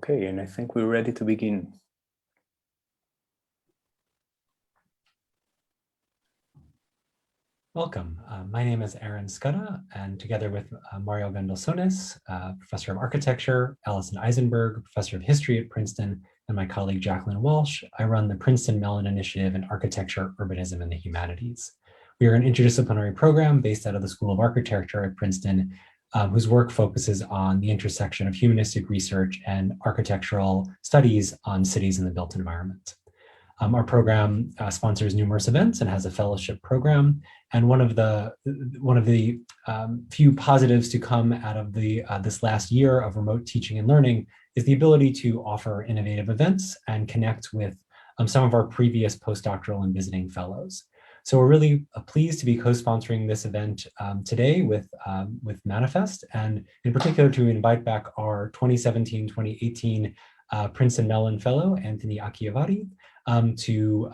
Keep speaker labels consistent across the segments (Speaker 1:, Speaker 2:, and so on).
Speaker 1: Okay, and I think we're ready to begin.
Speaker 2: Welcome. My name is Aaron Scudda, and together with Mario Gandelsonis, Professor of Architecture, Alison Eisenberg, Professor of History at Princeton, and my colleague Jacqueline Walsh, I run the Princeton Mellon Initiative in Architecture, Urbanism, and the Humanities. We are an interdisciplinary program based out of the School of Architecture at Princeton, whose work focuses on the intersection of humanistic research and architectural studies on cities in the built environment. Our program sponsors numerous events and has a fellowship program. And one of the few positives to come out of this last year of remote teaching and learning is the ability to offer innovative events and connect with some of our previous postdoctoral and visiting fellows. So we're really pleased to be co-sponsoring this event today with Manifest, and in particular to invite back our 2017-2018 Princeton Mellon Fellow, Anthony Acchiavari, to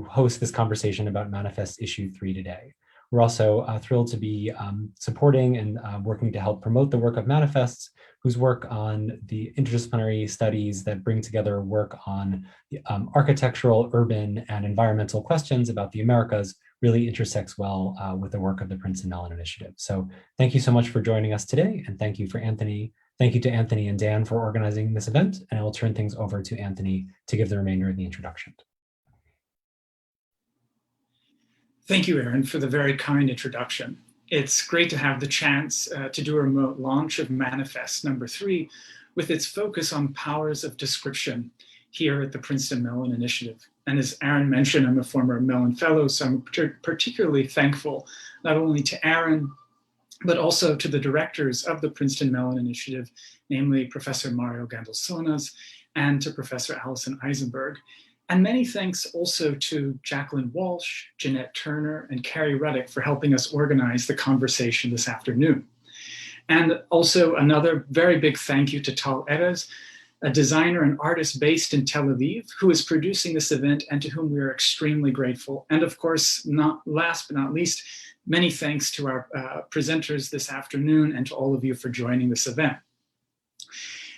Speaker 2: host this conversation about Manifest Issue 3 today. We're also thrilled to be supporting and working to help promote the work of Manifests, whose work on the interdisciplinary studies that bring together work on architectural, urban, and environmental questions about the Americas really intersects well with the work of the Princeton Mellon Initiative. So thank you so much for joining us today, and thank you to Anthony and Dan for organizing this event, and I will turn things over to Anthony to give the remainder of the introduction.
Speaker 3: Thank you, Aaron, for the very kind introduction. It's great to have the chance to do a remote launch of Manifest number 3 with its focus on powers of description here at the Princeton Mellon Initiative. And as Aaron mentioned, I'm a former Mellon Fellow, so I'm particularly thankful not only to Aaron, but also to the directors of the Princeton Mellon Initiative, namely Professor Mario Gandelsonis and to Professor Alison Eisenberg. And many thanks also to Jacqueline Walsh, Jeanette Turner, and Carrie Ruddick for helping us organize the conversation this afternoon. And also another very big thank you to Tal Erez, a designer and artist based in Tel Aviv, who is producing this event and to whom we are extremely grateful. And of course, not last but not least, many thanks to our presenters this afternoon and to all of you for joining this event.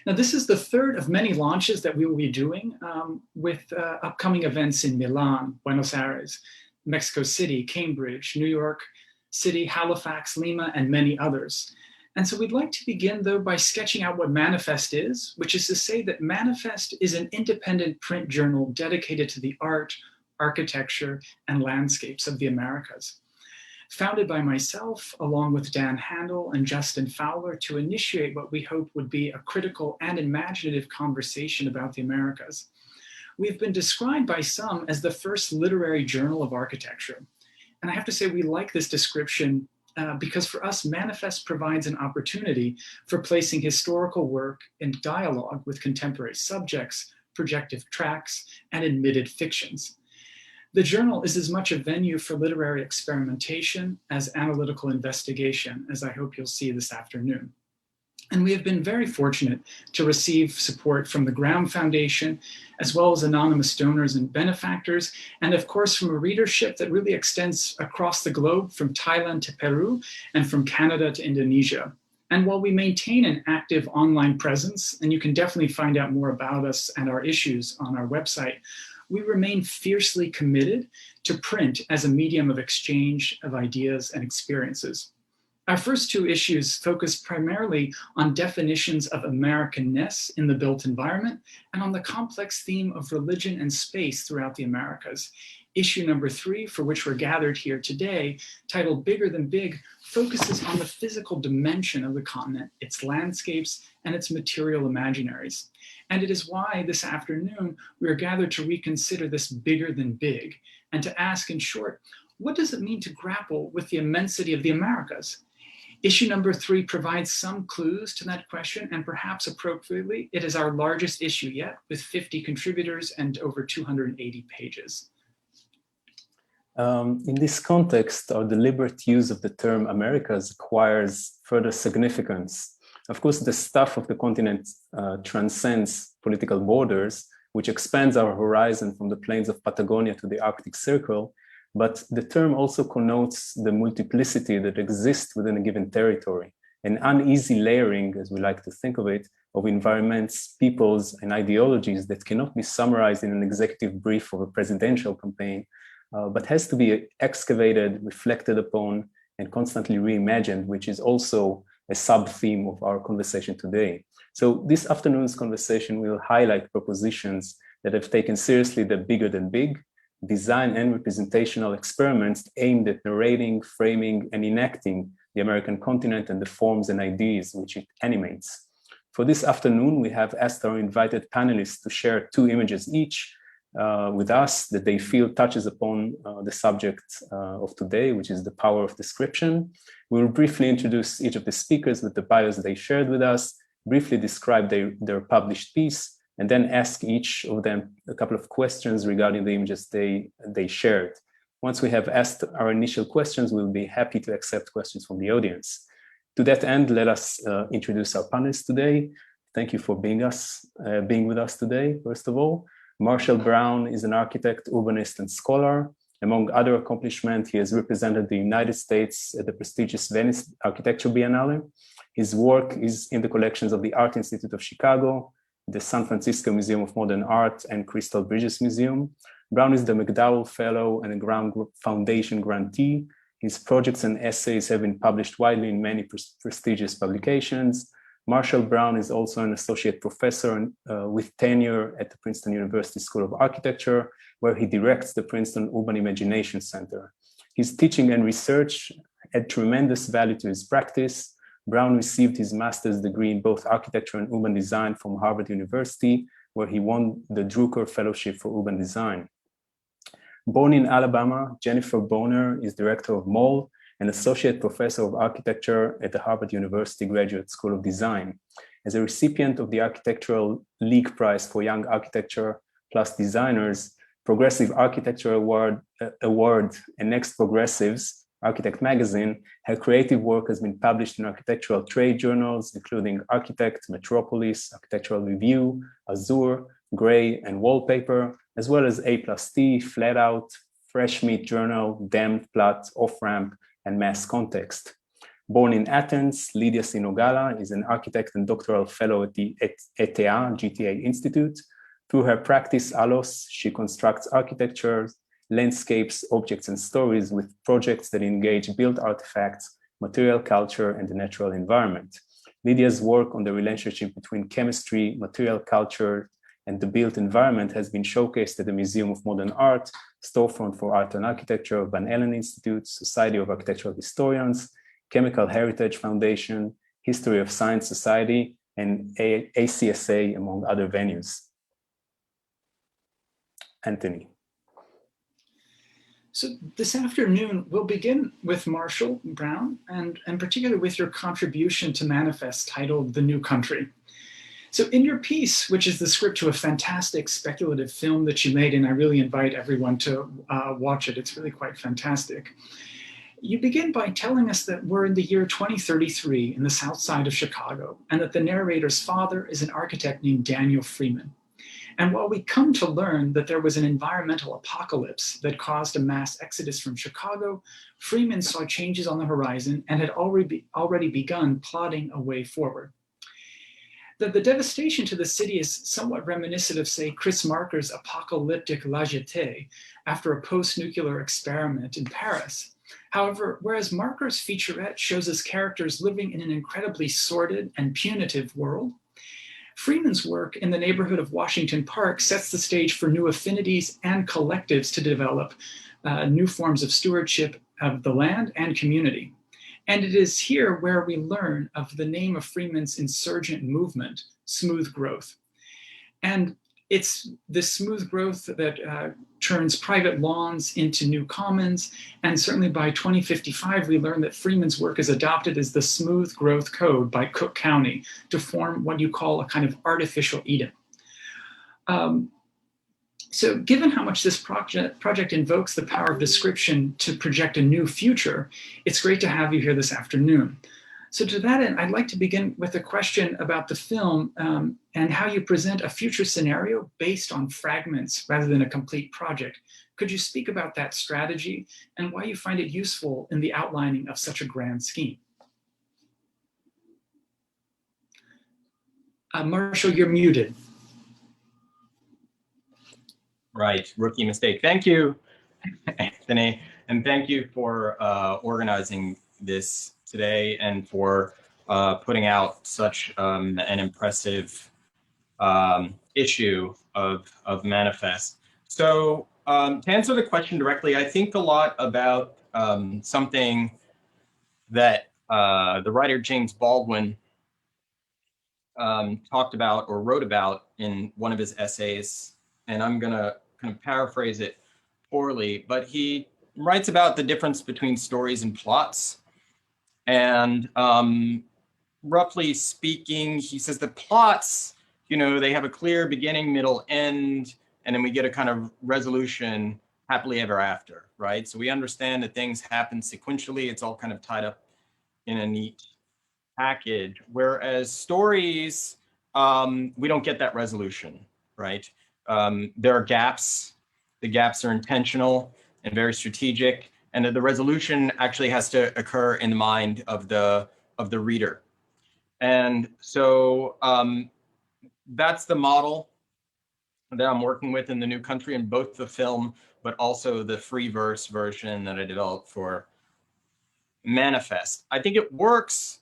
Speaker 3: Now, this is the third of many launches that we will be doing with upcoming events in Milan, Buenos Aires, Mexico City, Cambridge, New York City, Halifax, Lima, and many others. And so we'd like to begin, though, by sketching out what Manifest is, which is to say that Manifest is an independent print journal dedicated to the art, architecture, and landscapes of the Americas. Founded by myself, along with Dan Handel and Justin Fowler, to initiate what we hope would be a critical and imaginative conversation about the Americas. We've been described by some as the first literary journal of architecture. And I have to say we like this description because for us, Manifest provides an opportunity for placing historical work in dialogue with contemporary subjects, projective tracks, and admitted fictions. The journal is as much a venue for literary experimentation as analytical investigation, as I hope you'll see this afternoon. And we have been very fortunate to receive support from the Graham Foundation, as well as anonymous donors and benefactors, and of course from a readership that really extends across the globe from Thailand to Peru and from Canada to Indonesia. And while we maintain an active online presence, and you can definitely find out more about us and our issues on our website, we remain fiercely committed to print as a medium of exchange of ideas and experiences. Our first two issues focus primarily on definitions of Americanness in the built environment and on the complex theme of religion and space throughout the Americas. Issue number 3, for which we're gathered here today, titled Bigger Than Big, focuses on the physical dimension of the continent, its landscapes, and its material imaginaries. And it is why this afternoon we are gathered to reconsider this bigger than big and to ask, in short, what does it mean to grapple with the immensity of the Americas? Issue number 3 provides some clues to that question, and perhaps appropriately, it is our largest issue yet, with 50 contributors and over 280 pages.
Speaker 1: In this context, our deliberate use of the term Americas acquires further significance. Of course, the stuff of the continent transcends political borders, which expands our horizon from the plains of Patagonia to the Arctic Circle, but the term also connotes the multiplicity that exists within a given territory, an uneasy layering, as we like to think of it, of environments, peoples, and ideologies that cannot be summarized in an executive brief of a presidential campaign, but has to be excavated, reflected upon, and constantly reimagined, which is also a sub-theme of our conversation today. So this afternoon's conversation will highlight propositions that have taken seriously the bigger than big, design and representational experiments aimed at narrating, framing, and enacting the American continent and the forms and ideas which it animates. For this afternoon, we have asked our invited panelists to share 2 images each with us that they feel touches upon the subject of today, which is the power of description. We will briefly introduce each of the speakers with the bios they shared with us, briefly describe their published piece, and then ask each of them a couple of questions regarding the images they shared. Once we have asked our initial questions, we'll be happy to accept questions from the audience. To that end, let us introduce our panelists today. Thank you for being with us today, first of all. Marshall Brown is an architect, urbanist, and scholar. Among other accomplishments, he has represented the United States at the prestigious Venice Architecture Biennale. His work is in the collections of the Art Institute of Chicago, the San Francisco Museum of Modern Art, and Crystal Bridges Museum. Brown is the McDowell Fellow and a Ground Foundation grantee. His projects and essays have been published widely in many prestigious publications. Marshall Brown is also an associate professor with tenure at the Princeton University School of Architecture, where he directs the Princeton Urban Imagination Center. His teaching and research add tremendous value to his practice. Brown received his master's degree in both architecture and urban design from Harvard University, where he won the Drucker Fellowship for Urban Design. Born in Alabama, Jennifer Bonner is director of MOL and associate professor of architecture at the Harvard University Graduate School of Design. As a recipient of the Architectural League Prize for Young Architecture plus Designers, Progressive Architecture Award, and Next Progressives, Architect Magazine, her creative work has been published in architectural trade journals, including Architect, Metropolis, Architectural Review, Azure, Gray, and Wallpaper, as well as A+T, Flat Out, Fresh Meat Journal, Damned, Plat, Off-Ramp, and Mass Context. Born in Athens, Lydia Sinogala is an architect and doctoral fellow at the ETA, GTA Institute. Through her practice, ALOS, she constructs architecture, landscapes, objects, and stories with projects that engage built artifacts, material culture, and the natural environment. Lydia's work on the relationship between chemistry, material culture, and the built environment has been showcased at the Museum of Modern Art, Storefront for Art and Architecture, Van Allen Institute, Society of Architectural Historians, Chemical Heritage Foundation, History of Science Society, and ACSA, among other venues. Anthony.
Speaker 3: So this afternoon, we'll begin with Marshall Brown, and particularly with your contribution to Manifest titled The New Country. So in your piece, which is the script to a fantastic speculative film that you made, and I really invite everyone to watch it, it's really quite fantastic. You begin by telling us that we're in the year 2033 in the south side of Chicago, and that the narrator's father is an architect named Daniel Freeman. And while we come to learn that there was an environmental apocalypse that caused a mass exodus from Chicago, Freeman saw changes on the horizon and had already begun plotting a way forward. That the devastation to the city is somewhat reminiscent of, say, Chris Marker's apocalyptic La Jetée after a post-nuclear experiment in Paris. However, whereas Marker's featurette shows us characters living in an incredibly sordid and punitive world, Freeman's work in the neighborhood of Washington Park sets the stage for new affinities and collectives to develop new forms of stewardship of the land and community. And it is here where we learn of the name of Freeman's insurgent movement, Smooth Growth. And it's this smooth growth that turns private lawns into new commons. And certainly by 2055, we learn that Freeman's work is adopted as the Smooth Growth Code by Cook County to form what you call a kind of artificial Eden. So given how much this project invokes the power of description to project a new future, it's great to have you here this afternoon. So to that end, I'd like to begin with a question about the film and how you present a future scenario based on fragments rather than a complete project. Could you speak about that strategy and why you find it useful in the outlining of such a grand scheme? Marshall, you're muted.
Speaker 4: Right, rookie mistake. Thank you, Anthony, and thank you for organizing this today and for putting out such an impressive issue of Manifest. So to answer the question directly, I think a lot about something that the writer James Baldwin talked about or wrote about in one of his essays, and I'm gonna kind of paraphrase it poorly, but he writes about the difference between stories and plots. And roughly speaking, he says the plots, you know, they have a clear beginning, middle, end, and then we get a kind of resolution happily ever after, right? So we understand that things happen sequentially. It's all kind of tied up in a neat package. Whereas stories, we don't get that resolution, right? There are gaps. The gaps are intentional and very strategic, and the resolution actually has to occur in the mind of the reader. And so that's the model that I'm working with in The New Country, in both the film, but also the free verse version that I developed for Manifest. I think it works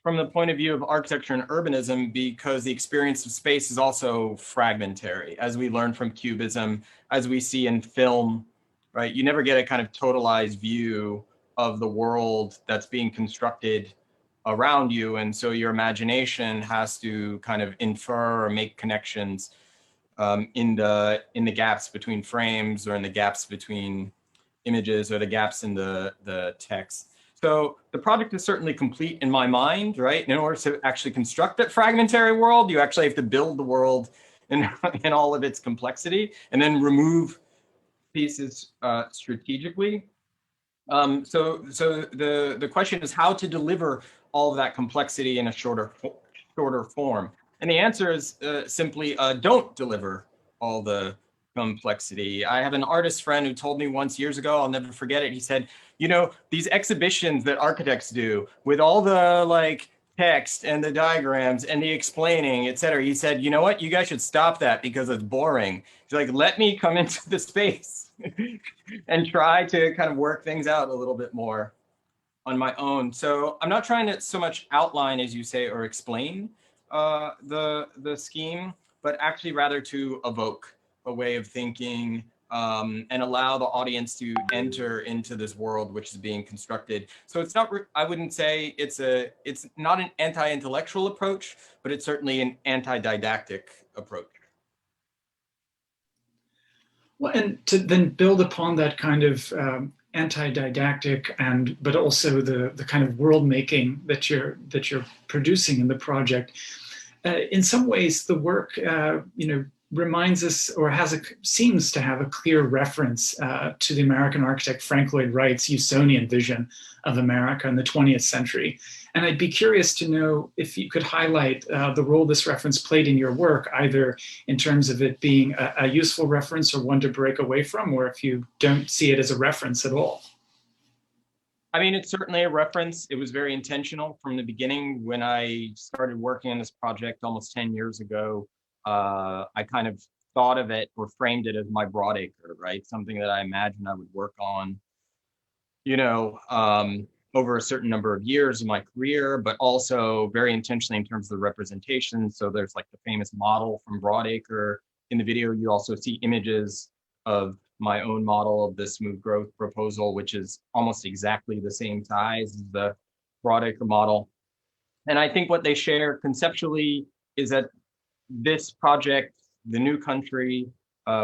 Speaker 4: from the point of view of architecture and urbanism because the experience of space is also fragmentary, as we learn from Cubism, as we see in film, right? You never get a kind of totalized view of the world that's being constructed around you. And so your imagination has to kind of infer or make connections in the gaps between frames, or in the gaps between images, or the gaps in the text. So the project is certainly complete in my mind, right? In order to actually construct that fragmentary world, you actually have to build the world in all of its complexity, and then remove pieces strategically. So the question is how to deliver all of that complexity in a shorter form. And the answer is simply don't deliver all the complexity. I have an artist friend who told me once years ago, I'll never forget it. He said, you know, these exhibitions that architects do with all the like text and the diagrams and the explaining, et cetera. He said, you know what, you guys should stop that because it's boring. He's like, let me come into the space and try to kind of work things out a little bit more on my own. So I'm not trying to so much outline, as you say, or explain the scheme, but actually rather to evoke a way of thinking and allow the audience to enter into this world which is being constructed. So it's not, I wouldn't say it's not an anti-intellectual approach, but it's certainly an anti-didactic approach.
Speaker 3: Well, and to then build upon that kind of anti-didactic but also the kind of world making that you're producing in the project, in some ways the work reminds us, or seems to have a clear reference to the American architect Frank Lloyd Wright's Usonian vision of America in the 20th century. And I'd be curious to know if you could highlight the role this reference played in your work, either in terms of it being a useful reference or one to break away from, or if you don't see it as a reference at all.
Speaker 4: I mean, it's certainly a reference. It was very intentional from the beginning. When I started working on this project almost 10 years ago, I kind of thought of it or framed it as my broadacre, right? Something that I imagined I would work on, over a certain number of years of my career, but also very intentionally in terms of the representation. So there's like the famous model from Broadacre. In the video, you also see images of my own model of the smooth growth proposal, which is almost exactly the same size as the Broadacre model. And I think what they share conceptually is that this project, The New Country,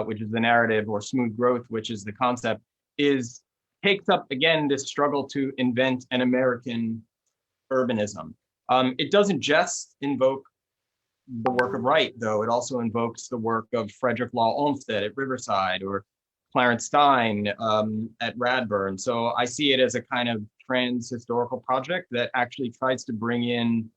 Speaker 4: which is the narrative, or smooth growth, which is the concept, takes up, again, this struggle to invent an American urbanism. It doesn't just invoke the work of Wright, though. It also invokes the work of Frederick Law Olmsted at Riverside, or Clarence Stein at Radburn. So I see it as a kind of trans-historical project that actually tries to bring in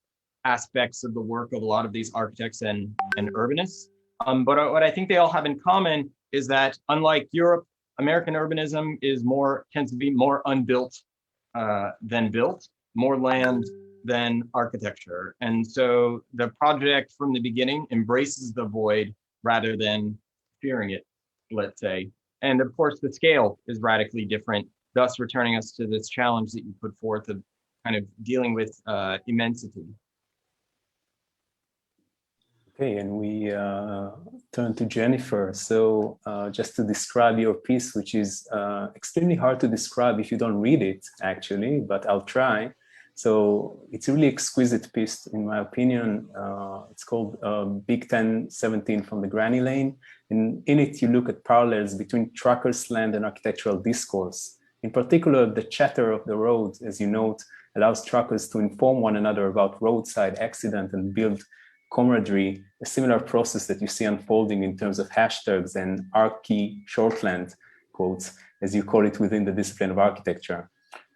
Speaker 4: aspects of the work of a lot of these architects and urbanists. But what I think they all have in common is that, unlike Europe, American urbanism tends to be more unbuilt than built, more land than architecture. And so the project from the beginning embraces the void rather than fearing it, let's say. And of course, the scale is radically different, thus returning us to this challenge that you put forth of kind of dealing with immensity.
Speaker 1: Okay, and we turn to Jennifer. So just to describe your piece, which is extremely hard to describe if you don't read it, actually, but I'll try. So it's a really exquisite piece, in my opinion. It's called Big 1017 from the Granny Lane. And in it, you look at parallels between truckers' land and architectural discourse. In particular, the chatter of the road, as you note, allows truckers to inform one another about roadside accident and build camaraderie, a similar process that you see unfolding in terms of hashtags and archi shorthand quotes, as you call it within the discipline of architecture.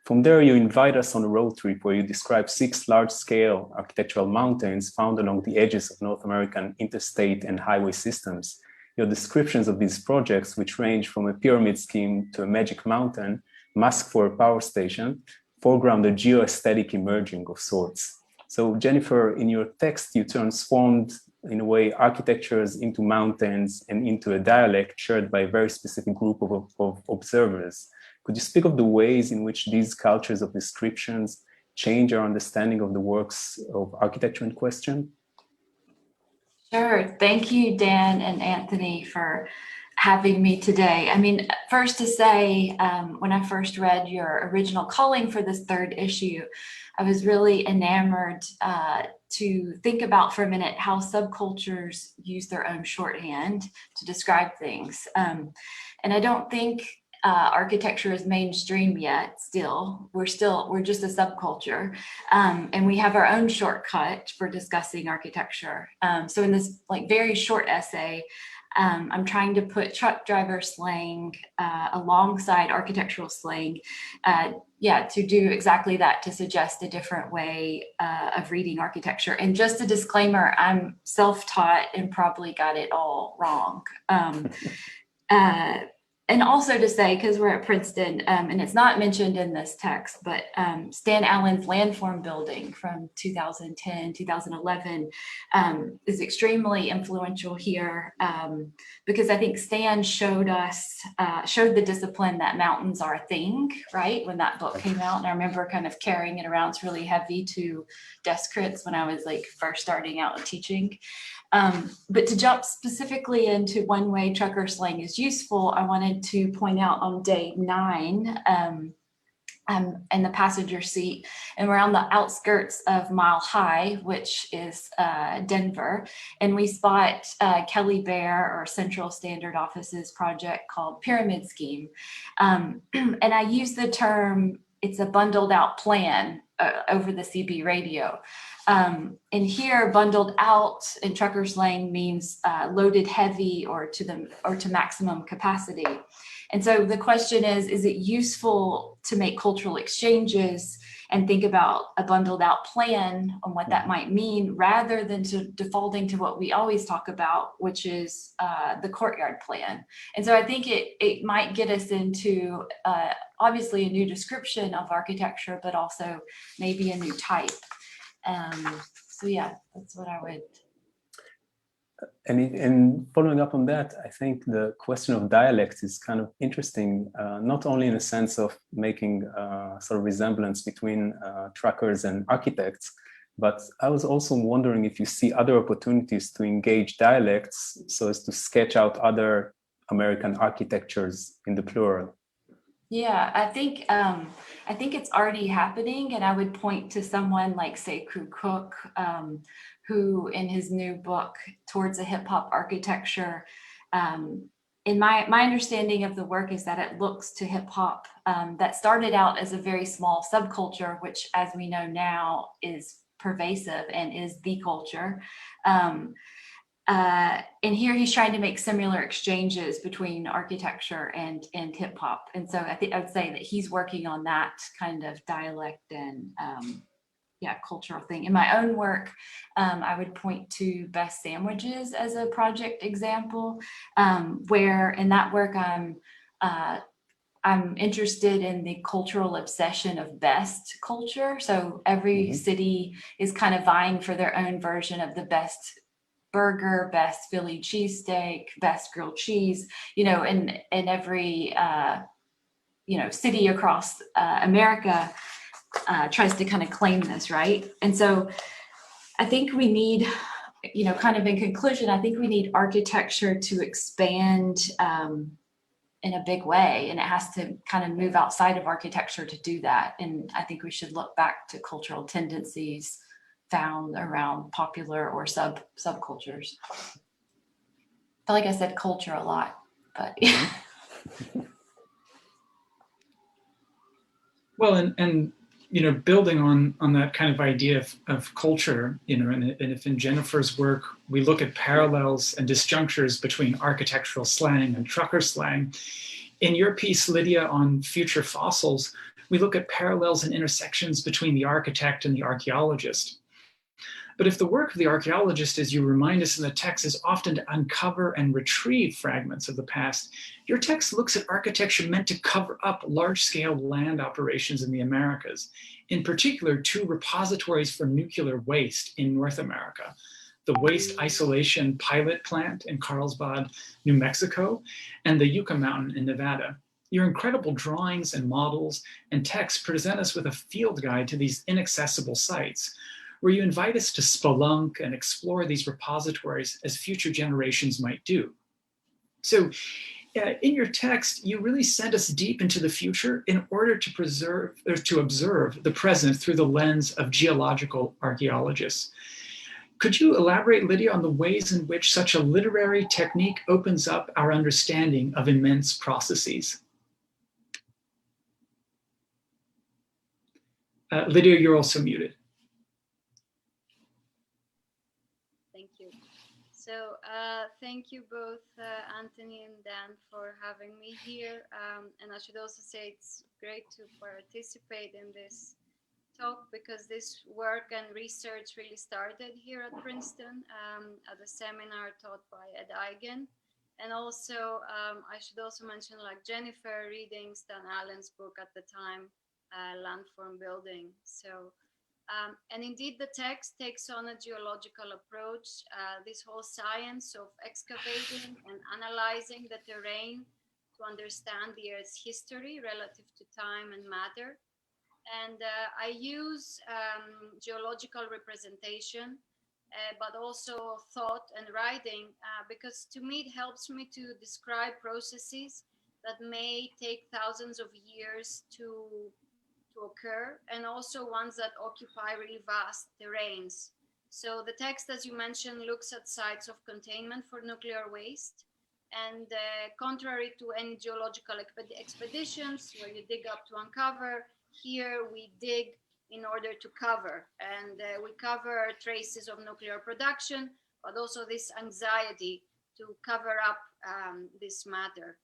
Speaker 1: From there, you invite us on a road trip where you describe 6 large-scale architectural mountains found along the edges of North American interstate and highway systems. Your descriptions of these projects, which range from a pyramid scheme to a magic mountain, mask for a power station, foreground a geoaesthetic emerging of sorts. So Jennifer, in your text, you transformed, in a way, architectures into mountains and into a dialect shared by a very specific group of observers. Could you speak of the ways in which these cultures of descriptions change our understanding of the works of architecture in question?
Speaker 5: Sure. Thank you, Dan and Anthony, for having me today. I mean, first to say, when I first read your original calling for this 3rd issue, I was really enamored to think about for a minute how subcultures use their own shorthand to describe things. And I don't think architecture is mainstream yet. We're just a subculture, and we have our own shortcut for discussing architecture. So in this very short essay, I'm trying to put truck driver slang alongside architectural slang, to do exactly that, to suggest a different way of reading architecture. And just a disclaimer, I'm self-taught and probably got it all wrong. And also to say, because we're at Princeton, and it's not mentioned in this text, but Stan Allen's landform building from 2010, 2011 is extremely influential here, because I think Stan showed the discipline that mountains are a thing, right? When that book came out, and I remember kind of carrying it around. It's really heavy to desk crits when I was first starting out teaching. But to jump specifically into one way trucker slang is useful, I wanted to point out on day 9, in the passenger seat, and we're on the outskirts of Mile High, which is Denver, and we spot Kelly Baer, or Central Standard Office's project called Pyramid Scheme. And I use the term, it's a bundled out plan over the CB radio. And here, bundled out in trucker slang means loaded heavy or to maximum capacity. And so the question is it useful to make cultural exchanges and think about a bundled out plan on what that might mean, rather than defaulting to what we always talk about, which is the courtyard plan? And so I think it might get us into obviously a new description of architecture, but also maybe a new type. So yeah, that's what I would.
Speaker 1: And following up on that, I think the question of dialects is kind of interesting, not only in a sense of making sort of resemblance between truckers and architects, but I was also wondering if you see other opportunities to engage dialects so as to sketch out other American architectures in the plural.
Speaker 5: Yeah, I think it's already happening, and I would point to someone like Sekou Cook, who in his new book, Towards a Hip Hop Architecture, in my understanding of the work is that it looks to hip hop that started out as a very small subculture, which, as we know now, is pervasive and is the culture. And here he's trying to make similar exchanges between architecture and hip hop. And so I would say that he's working on that kind of dialect and cultural thing. In my own work, I would point to Best Sandwiches as a project example, where in that work I'm I'm interested in the cultural obsession of best culture. So every city is kind of vying for their own version of the best burger, best Philly cheesesteak, best grilled cheese, in every, city across America tries to kind of claim this, right? And so I think we need, kind of in conclusion, I think we need architecture to expand in a big way, and it has to kind of move outside of architecture to do that. And I think we should look back to cultural tendencies found around popular or subcultures. I feel like I said culture a lot, but yeah.
Speaker 3: Well, and building on that kind of idea of culture, and if in Jennifer's work we look at parallels and disjunctures between architectural slang and trucker slang, in your piece, Lydia, on future fossils, we look at parallels and intersections between the architect and the archaeologist. But if the work of the archaeologist, as you remind us in the text, is often to uncover and retrieve fragments of the past, your text looks at architecture meant to cover up large-scale land operations in the Americas, in particular 2 repositories for nuclear waste in North America, the Waste Isolation Pilot Plant in Carlsbad, New Mexico, and the Yucca Mountain in Nevada. Your incredible drawings and models and texts present us with a field guide to these inaccessible sites, where you invite us to spelunk and explore these repositories as future generations might do. So in your text, you really send us deep into the future in order to preserve or to observe the present through the lens of geological archaeologists. Could you elaborate, Lydia, on the ways in which such a literary technique opens up our understanding of immense processes? Lydia, you're also muted.
Speaker 6: Thank you. So thank you both, Anthony and Dan, for having me here. And I should also say it's great to participate in this talk, because this work and research really started here at Princeton at a seminar taught by Ed Eigen. And also, I should also mention, like Jennifer reading Stan Allen's book at the time, Landform Building. So, and indeed the text takes on a geological approach, this whole science of excavating and analyzing the terrain to understand the Earth's history relative to time and matter. And I use geological representation, but also thought and writing, because to me it helps me to describe processes that may take thousands of years to occur, and also ones that occupy really vast terrains. So the text, as you mentioned, looks at sites of containment for nuclear waste. And contrary to any geological expeditions where you dig up to uncover, here we dig in order to cover, and we cover traces of nuclear production, but also this anxiety to cover up this matter,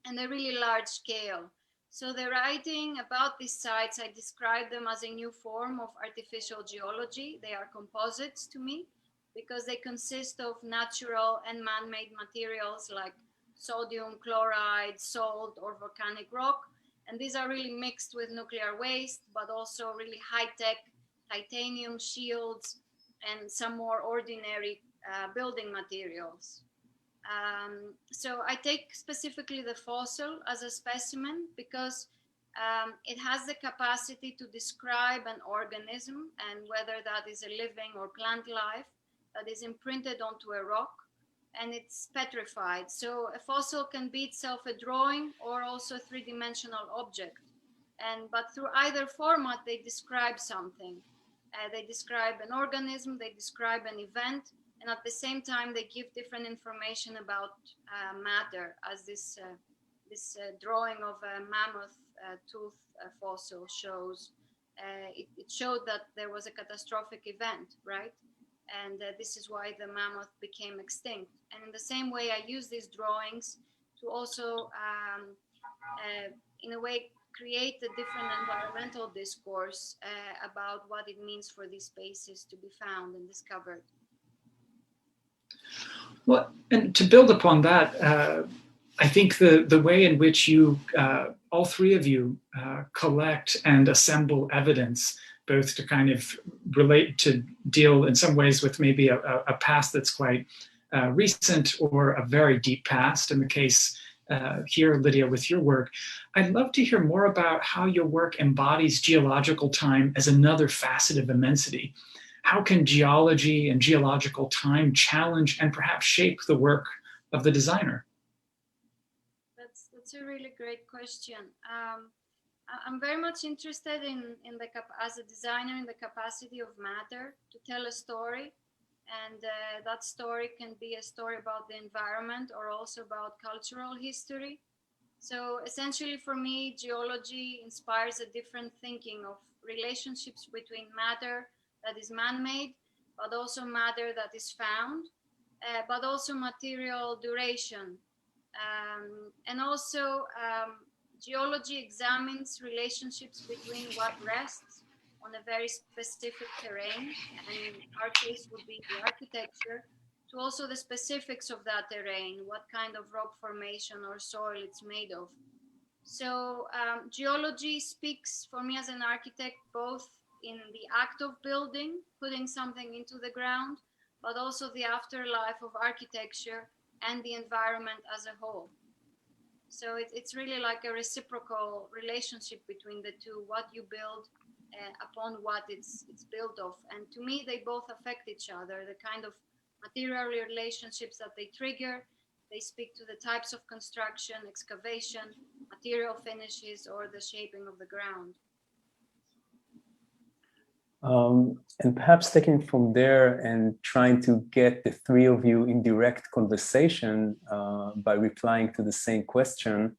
Speaker 6: and a really large scale. So the writing about these sites, I describe them as a new form of artificial geology. They are composites to me, because they consist of natural and man-made materials like sodium chloride, salt, or volcanic rock. And these are really mixed with nuclear waste, but also really high-tech titanium shields and some more ordinary building materials. So I take specifically the fossil as a specimen because it has the capacity to describe an organism, and whether that is a living or plant life, that is imprinted onto a rock, and it's petrified. So a fossil can be itself a drawing or also a three-dimensional object. But through either format, they describe something. They describe an organism, they describe an event, and at the same time, they give different information about matter, as this drawing of a mammoth tooth fossil shows. It showed that there was a catastrophic event, right? And this is why the mammoth became extinct. And in the same way, I use these drawings to also, in a way, create a different environmental discourse about what it means for these spaces to be found and discovered.
Speaker 3: Well, and to build upon that, I think the way in which you, all three of you, collect and assemble evidence, both to kind of relate to deal in some ways with maybe a past that's quite recent or a very deep past. In the case here, Lydia, with your work, I'd love to hear more about how your work embodies geological time as another facet of immensity. How can geology and geological time challenge and perhaps shape the work of the designer?
Speaker 6: That's a really great question. I'm very much interested as a designer, in the capacity of matter to tell a story. And that story can be a story about the environment or also about cultural history. So essentially for me, geology inspires a different thinking of relationships between matter that is man-made, but also matter that is found, but also material duration. And also geology examines relationships between what rests on a very specific terrain, and in our case would be the architecture, to also the specifics of that terrain, what kind of rock formation or soil it's made of. So geology speaks for me as an architect, both in the act of building, putting something into the ground, but also the afterlife of architecture and the environment as a whole. So it's really like a reciprocal relationship between the two, what you build upon what it's built of. And to me, they both affect each other, the kind of material relationships that they trigger. They speak to the types of construction, excavation, material finishes, or the shaping of the ground.
Speaker 1: And perhaps taking from there and trying to get the three of you in direct conversation by replying to the same question.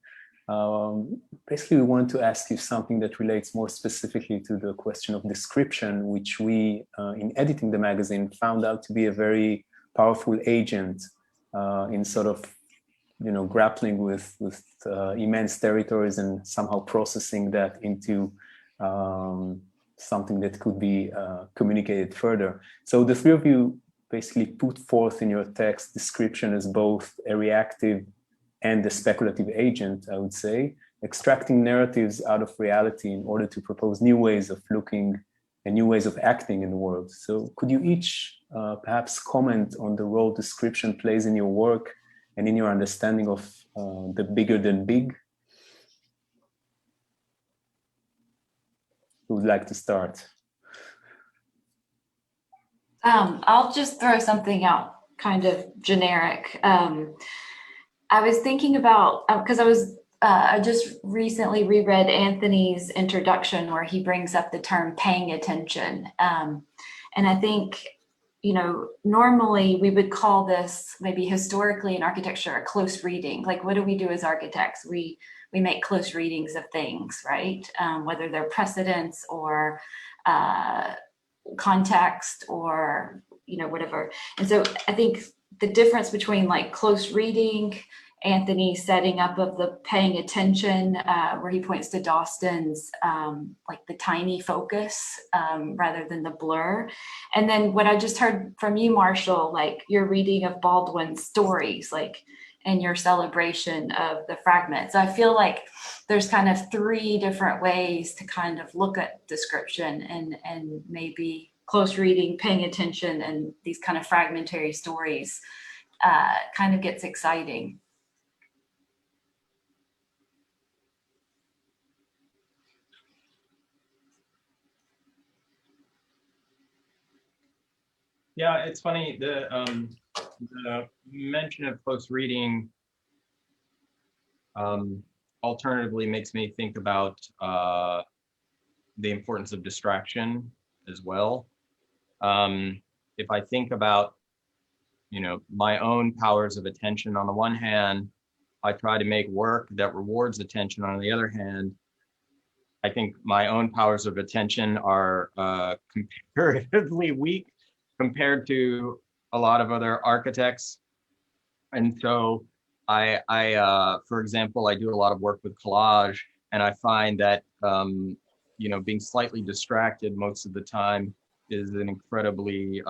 Speaker 1: Basically, we want to ask you something that relates more specifically to the question of description, which we, in editing the magazine, found out to be a very powerful agent in sort of, grappling with immense territories and somehow processing that into something that could be communicated further. So the three of you basically put forth in your text description as both a reactive and a speculative agent, I would say, extracting narratives out of reality in order to propose new ways of looking and new ways of acting in the world. So could you each perhaps comment on the role description plays in your work and in your understanding of the bigger than big? Who would like to start?
Speaker 5: I'll just throw something out, kind of generic. I was thinking about, because I just recently reread Anthony's introduction where he brings up the term paying attention. And I think, normally we would call this, maybe historically in architecture, a close reading. Like, what do we do as architects? We make close readings of things, right? Whether they're precedents or context or, whatever. And so I think the difference between like close reading, Anthony setting up of the paying attention, where he points to Dawson's like the tiny focus rather than the blur. And then what I just heard from you, Marshall, like your reading of Baldwin's stories, like, and your celebration of the fragments. I feel like there's kind of three different ways to kind of look at description, and maybe close reading, paying attention, and these kind of fragmentary stories kind of gets exciting.
Speaker 4: Yeah, it's funny, the mention of close reading alternatively makes me think about the importance of distraction as well. If I think about, my own powers of attention, on the one hand, I try to make work that rewards attention. On the other hand, I think my own powers of attention are comparatively weak compared to a lot of other architects. And so I for example, I do a lot of work with collage, and I find that, being slightly distracted most of the time is an incredibly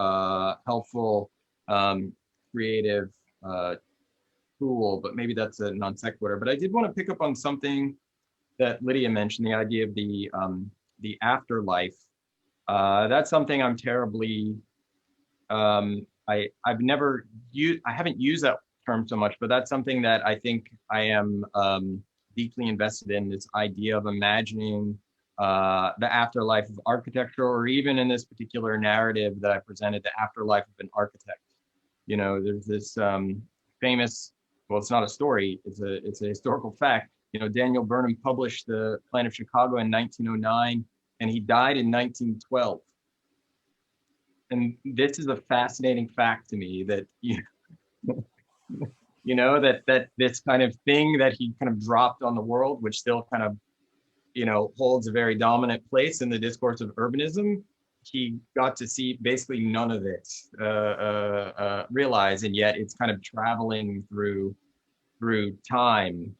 Speaker 4: helpful, creative cruel, but maybe that's a non sequitur. But I did want to pick up on something that Lydia mentioned, the idea of the afterlife. That's something I'm terribly, I've never used, I haven't used that term so much, but that's something that I think I am deeply invested in, this idea of imagining the afterlife of architecture, or even in this particular narrative that I presented, the afterlife of an architect. You know, there's this famous, well, it's not a story, it's a historical fact. You know, Daniel Burnham published The Plan of Chicago in 1909, and he died in 1912. And this is a fascinating fact to me, that you know, that this kind of thing that he kind of dropped on the world, which still kind of, you know, holds a very dominant place in the discourse of urbanism, he got to see basically none of it realized, and yet it's kind of traveling through time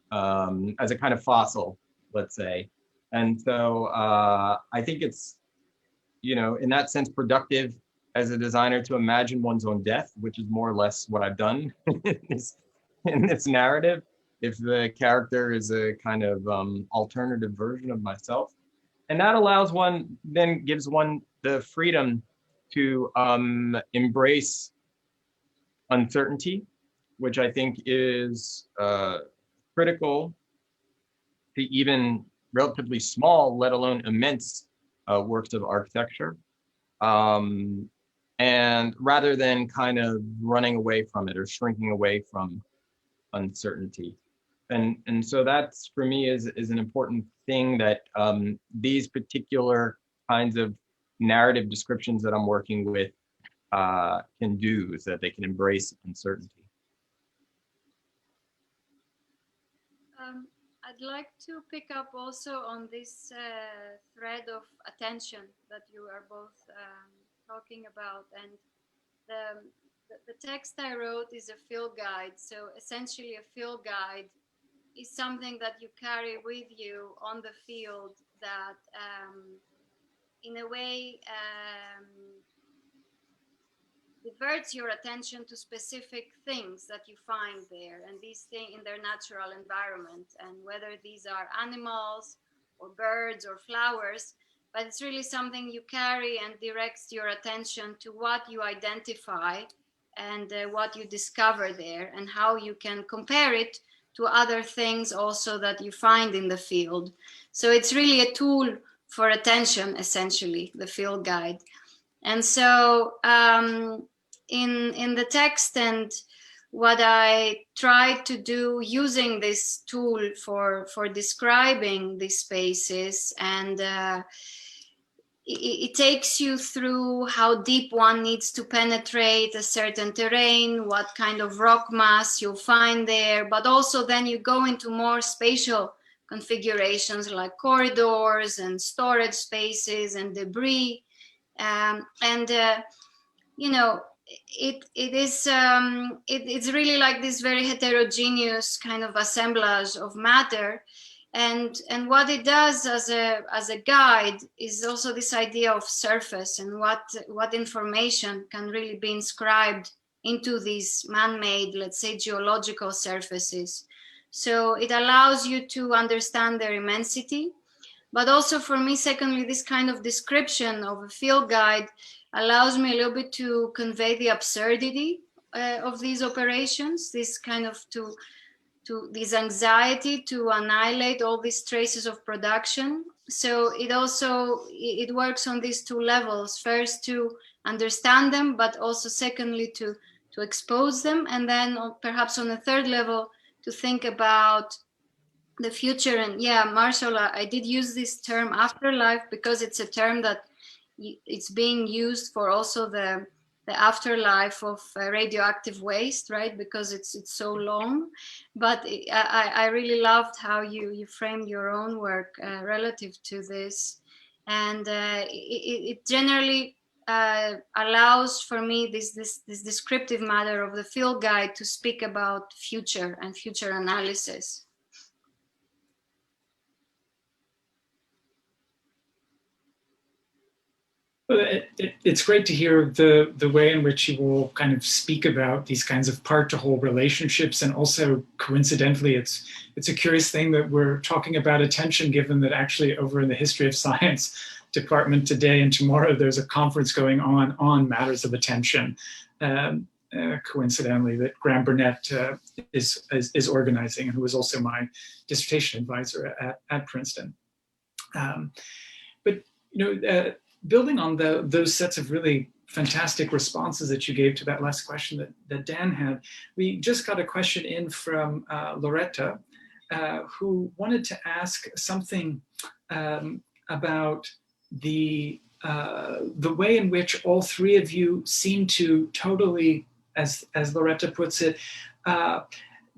Speaker 4: as a kind of fossil, let's say. And so I think it's, you know, in that sense, productive as a designer to imagine one's own death, which is more or less what I've done in this narrative. If the character is a kind of alternative version of myself. And that allows one, then gives one the freedom to embrace uncertainty, which I think is critical to even relatively small, let alone immense works of architecture. And rather than kind of running away from it or shrinking away from uncertainty. And so that's, for me, is an important thing that these particular kinds of narrative descriptions that I'm working with can do, is that they can embrace uncertainty.
Speaker 6: I'd like to pick up also on this thread of attention that you are both talking about. And the text I wrote is a field guide. So essentially a field guide is something that you carry with you on the field that in a way diverts your attention to specific things that you find there, and these things in their natural environment, and whether these are animals or birds or flowers, but it's really something you carry and directs your attention to what you identify and what you discover there, and how you can compare it to other things also that you find in the field. So it's really a tool for attention, essentially, the field guide. And so in the text, and what I tried to do using this tool for describing these spaces, and it takes you through how deep one needs to penetrate a certain terrain, what kind of rock mass you'll find there, but also then you go into more spatial configurations like corridors and storage spaces and debris. You know, it's really like this very heterogeneous kind of assemblage of matter. And what it does as a guide is also this idea of surface, and what information can really be inscribed into these man-made, let's say, geological surfaces. So it allows you to understand their immensity, but also for me, secondly, this kind of description of a field guide allows me a little bit to convey the absurdity of these operations, this kind of to this anxiety to annihilate all these traces of production. So it works on these two levels: first to understand them, but also secondly to expose them, and then perhaps on a third level to think about the future. And yeah, Marshall, I did use this term afterlife because it's a term that it's being used for also the afterlife of radioactive waste, right? Because it's so long. But I really loved how you framed your own work relative to this. And it generally allows for me this descriptive matter of the field guide to speak about future and future analysis.
Speaker 3: Well, it's great to hear the way in which you will kind of speak about these kinds of part-to-whole relationships, and also coincidentally, it's a curious thing that we're talking about attention, given that actually over in the History of Science department today and tomorrow there's a conference going on matters of attention. Coincidentally, that Graham Burnett is organizing, and who was also my dissertation advisor at Princeton. But you know. Building on those sets of really fantastic responses that you gave to that last question that Dan had, we just got a question in from Loretta, who wanted to ask something about the way in which all three of you seem to totally, as Loretta puts it,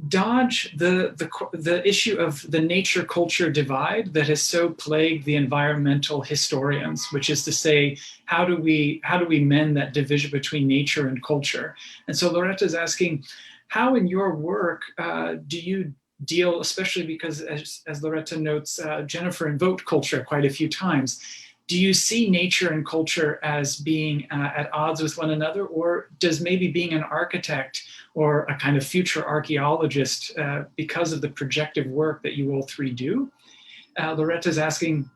Speaker 3: dodge the issue of the nature-culture divide that has so plagued the environmental historians, which is to say, how do we mend that division between nature and culture? And so Loretta's asking, how in your work do you deal, especially because as Loretta notes, Jennifer invoked culture quite a few times, do you see nature and culture as being at odds with one another, or does maybe being an architect or a kind of future archaeologist, because of the projective work that you all three do? Loretta's asking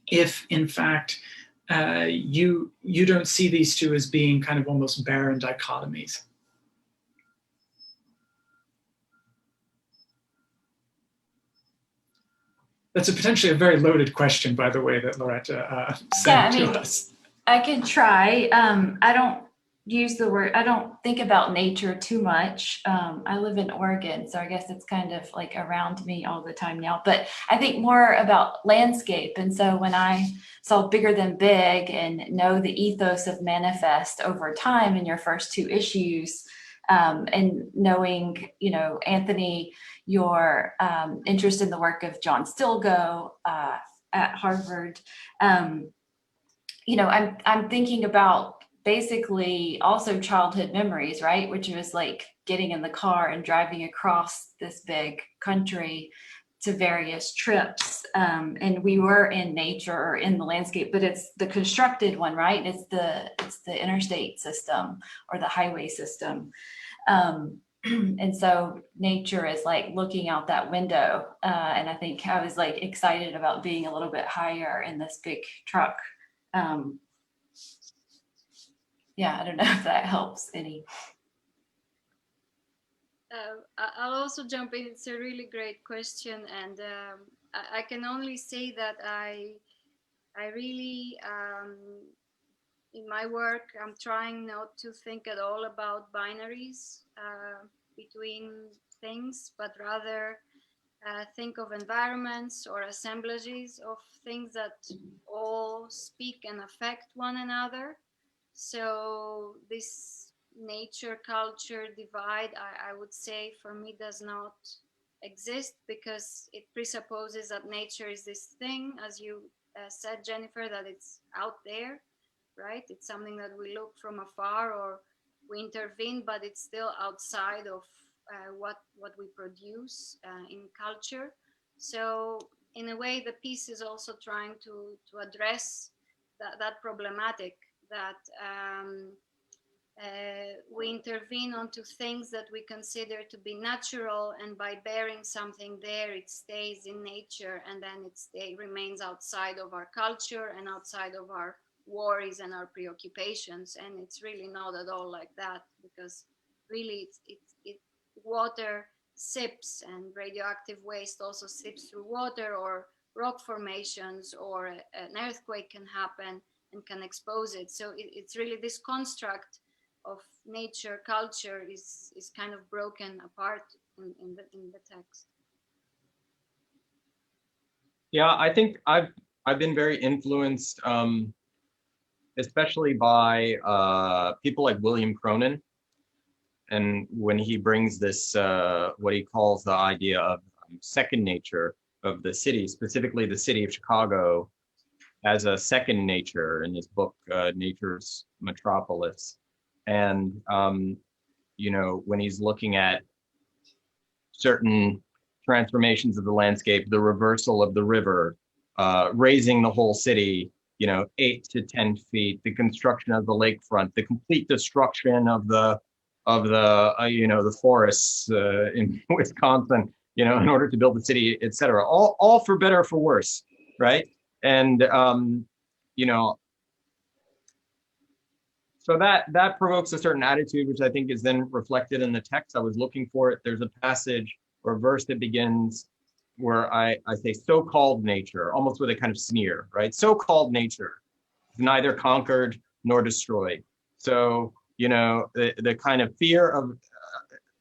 Speaker 3: if, in fact, you don't see these two as being kind of almost barren dichotomies. That's potentially a very loaded question, by the way, that Loretta sent to us.
Speaker 5: I can try. I don't use the word, I don't think about nature too much. I live in Oregon, so I guess it's kind of like around me all the time now, but I think more about landscape. And so when I saw Bigger Than Big and know the ethos of Manifest over time in your first two issues, and knowing, you know, Anthony, your interest in the work of John Stilgoe at Harvard, you know, I'm thinking about basically also childhood memories, right? Which was like getting in the car and driving across this big country to various trips. And we were in nature or in the landscape, but it's the constructed one, right? It's the interstate system or the highway system. And so nature is like looking out that window. And I think I was like excited about being a little bit higher in this big truck. Yeah, I don't know if that helps any.
Speaker 6: I'll also jump in. It's a really great question, and I can only say that I really, in my work, I'm trying not to think at all about binaries between things, but rather think of environments or assemblages of things that all speak and affect one another. So this nature culture divide, I would say, for me does not exist, because it presupposes that nature is this thing, as you said, Jennifer, that it's out there, right? It's something that we look from afar or we intervene, but it's still outside of what we produce in culture. So in a way, the piece is also trying to address that problematic, that we intervene onto things that we consider to be natural, and by bearing something there, it stays in nature, and then it remains outside of our culture and outside of our worries and our preoccupations. And it's really not at all like that, because really water sips, and radioactive waste also sips through water, or rock formations, or an earthquake can happen and can expose it. So it's really this construct of nature culture is kind of broken apart in the text.
Speaker 4: Yeah, I think I've been very influenced, especially by people like William Cronin, and when he brings this what he calls the idea of second nature of the city, specifically the city of Chicago, as a second nature in his book, Nature's Metropolis. And, you know, when he's looking at certain transformations of the landscape, the reversal of the river, raising the whole city, 8 to 10 feet, the construction of the lakefront, the complete destruction of the the forests in Wisconsin, in order to build the city, et cetera, all for better or for worse, right? And so that provokes a certain attitude, which I think is then reflected in the text. I was looking for it. There's a passage or verse that begins where I say so-called nature, almost with a kind of sneer, right? So-called nature is neither conquered nor destroyed. So, the kind of fear of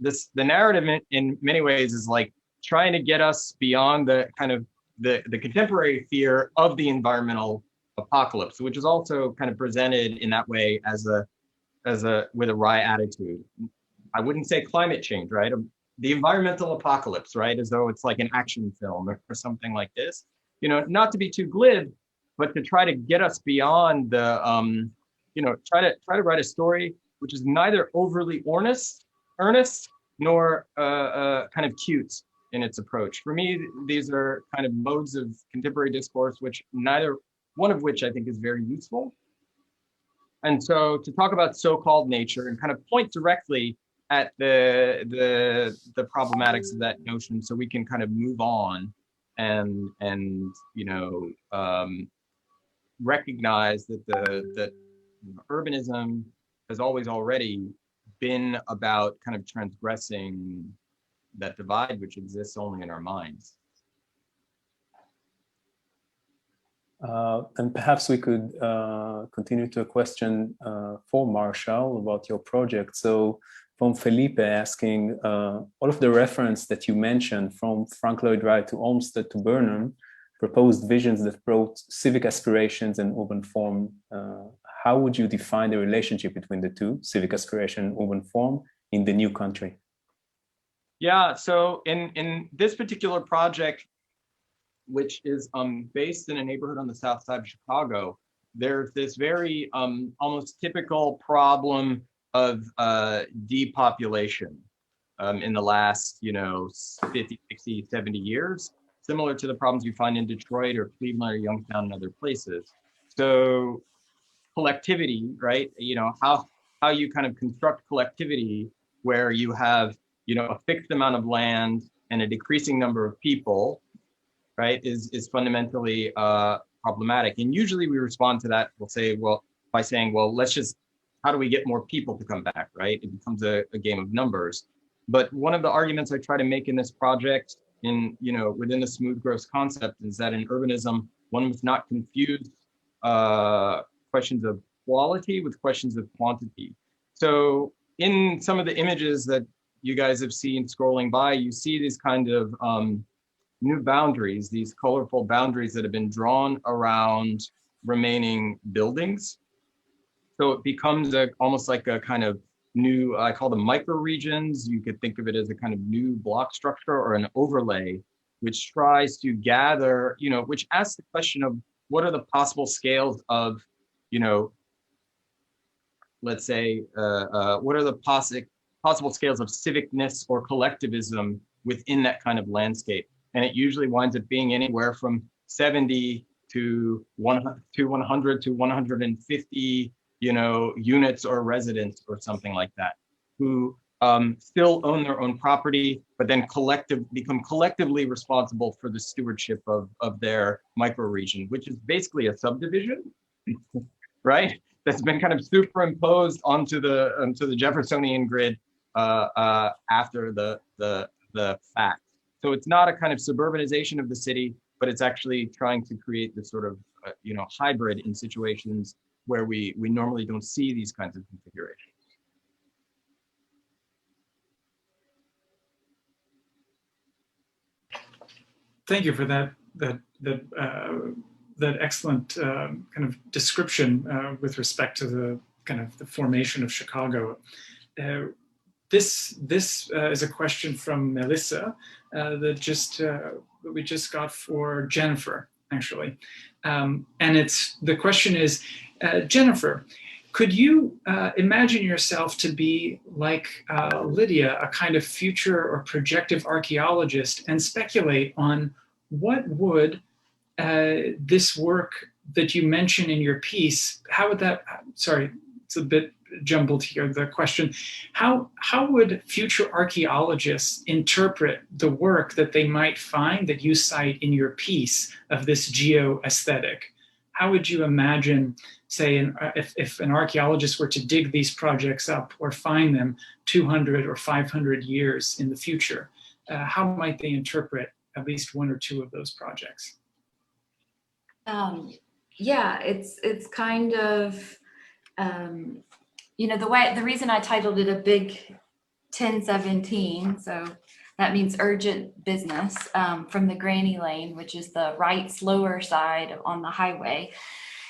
Speaker 4: the narrative in many ways is like trying to get us beyond the kind of the contemporary fear of the environmental apocalypse, which is also kind of presented in that way as with a wry attitude. I wouldn't say climate change, right? The environmental apocalypse, right? As though it's like an action film or something like this. Not to be too glib, but to try to get us beyond the, try to write a story which is neither overly earnest, nor kind of cute in its approach. For me, these are kind of modes of contemporary discourse, neither one of which I think is very useful. And so to talk about so-called nature and kind of point directly at the problematics of that notion, so we can kind of move on and recognize that urbanism has already been about kind of transgressing that divide which exists only in our minds.
Speaker 1: And perhaps we could continue to a question for Marshall about your project. So from Felipe asking, all of the reference that you mentioned from Frank Lloyd Wright to Olmsted to Burnham, proposed visions that brought civic aspirations and urban form. How would you define the relationship between the two, civic aspiration and urban form, in the new country?
Speaker 4: Yeah, so in this particular project, which is based in a neighborhood on the south side of Chicago, there's this very almost typical problem of depopulation in the last 50, 60, 70 years, similar to the problems you find in Detroit or Cleveland or Youngstown and other places. So collectivity, right? How you kind of construct collectivity where you have a fixed amount of land and a decreasing number of people, right, is fundamentally problematic. And usually we respond to that, by saying, how do we get more people to come back, right? It becomes a game of numbers. But one of the arguments I try to make in this project, within the smooth growth concept, is that in urbanism, one must not confuse questions of quality with questions of quantity. So in some of the images that you guys have seen scrolling by, you see these kind of new boundaries, these colorful boundaries that have been drawn around remaining buildings. So it becomes almost like a kind of new, I call them micro regions. You could think of it as a kind of new block structure or an overlay, which tries to gather, which asks the question of what are the possible scales of, let's say, what are the possible scales of civicness or collectivism within that kind of landscape. And it usually winds up being anywhere from 70 to 100 to 150, units or residents or something like that, who still own their own property, but then become collectively responsible for the stewardship of their microregion, which is basically a subdivision, right? That's been kind of superimposed onto the Jeffersonian grid after the fact. So it's not a kind of suburbanization of the city, but it's actually trying to create this sort of hybrid in situations where we normally don't see these kinds of configurations.
Speaker 3: Thank you for that excellent kind of description with respect to the kind of the formation of Chicago. This is a question from Melissa that we just got for Jennifer, actually, and the question is, Jennifer, could you imagine yourself to be like Lydia, a kind of future or projective archaeologist, and speculate on what would this work that you mention in your piece, how would that, sorry, it's a bit jumbled here, the question, how would future archaeologists interpret the work that they might find that you cite in your piece of this geoaesthetic? How would you imagine, say, if an archaeologist were to dig these projects up or find them 200 or 500 years in the future, how might they interpret at least one or two of those projects?
Speaker 5: Yeah, it's kind of, you know, the reason I titled it a big 1017, so that means urgent business, from the granny lane, which is the right slower side on the highway.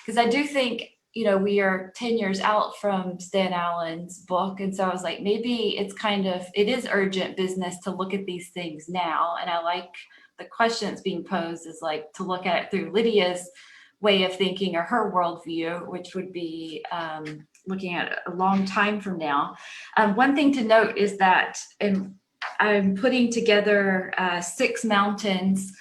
Speaker 5: Because I do think, you know, we are 10 years out from Stan Allen's book. And so I was like, maybe it's kind of, it is urgent business to look at these things now. And I like the question that's being posed is like to look at it through Lydia's way of thinking or her worldview, which would be looking at a long time from now. One thing to note is that I'm putting together 6 mountains,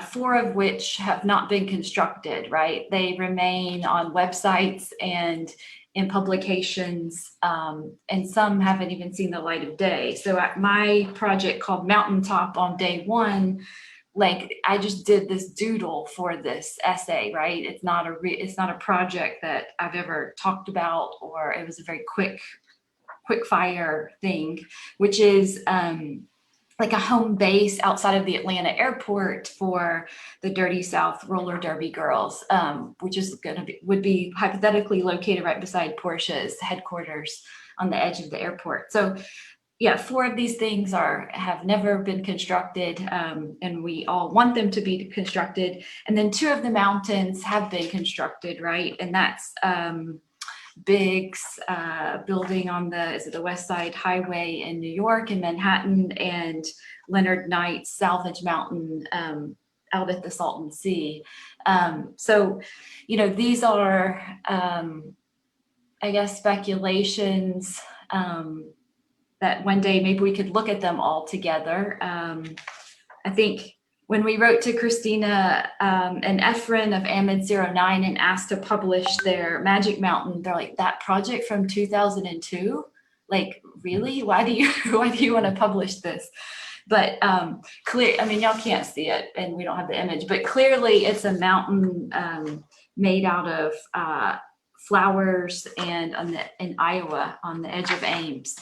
Speaker 5: 4 of which have not been constructed, right? They remain on websites and in publications, and some haven't even seen the light of day. So at my project called Mountaintop on day 1, like I just did this doodle for this essay, right? It's not a project that I've ever talked about, or it was a very quick fire thing, which is like a home base outside of the Atlanta airport for the Dirty South roller derby girls, which is would be hypothetically located right beside Porsche's headquarters on the edge of the airport. So yeah, 4 of these things have never been constructed, and we all want them to be constructed. And then 2 of the mountains have been constructed, right? And that's Biggs building on the West Side Highway in New York and Manhattan, and Leonard Knight's Salvage Mountain out at the Salton Sea. So, you know, these are, I guess, speculations that one day maybe we could look at them all together. I think when we wrote to Christina and Efren of Amid 09 and asked to publish their Magic Mountain, they're like, that project from 2002? Like, really? Why do you want to publish this? But clear, I mean, y'all can't see it and we don't have the image, but clearly it's a mountain made out of flowers and in Iowa on the edge of Ames.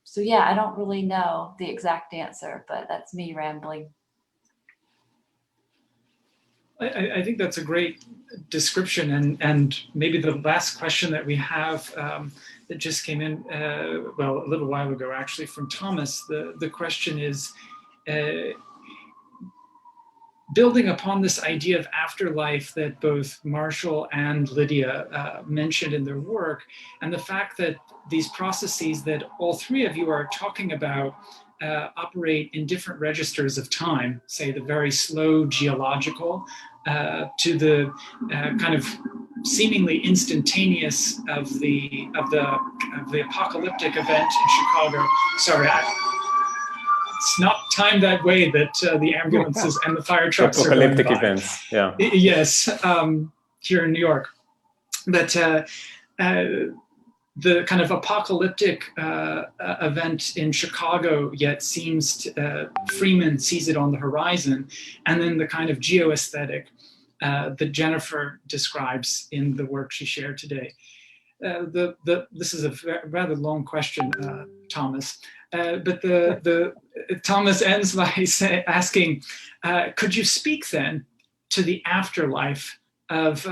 Speaker 5: So yeah, I don't really know the exact answer, but that's me rambling.
Speaker 3: I think that's a great description, and maybe the last question that we have that just came in, well, a little while ago actually, from Thomas. The question is, building upon this idea of afterlife that both Marshall and Lydia mentioned in their work, and the fact that these processes that all 3 of you are talking about operate in different registers of time, say the very slow geological to the kind of seemingly instantaneous of the apocalyptic event in Chicago. Sorry, it's not timed that way that the ambulances and the fire trucks
Speaker 1: apocalyptic
Speaker 3: are going by.
Speaker 1: Events, yeah.
Speaker 3: Yes, here in New York. But the kind of apocalyptic event in Chicago yet seems to, Freeman sees it on the horizon, and then the kind of geoaesthetic that Jennifer describes in the work she shared today. This is a rather long question, Thomas, but Thomas ends by asking, could you speak then to the afterlife of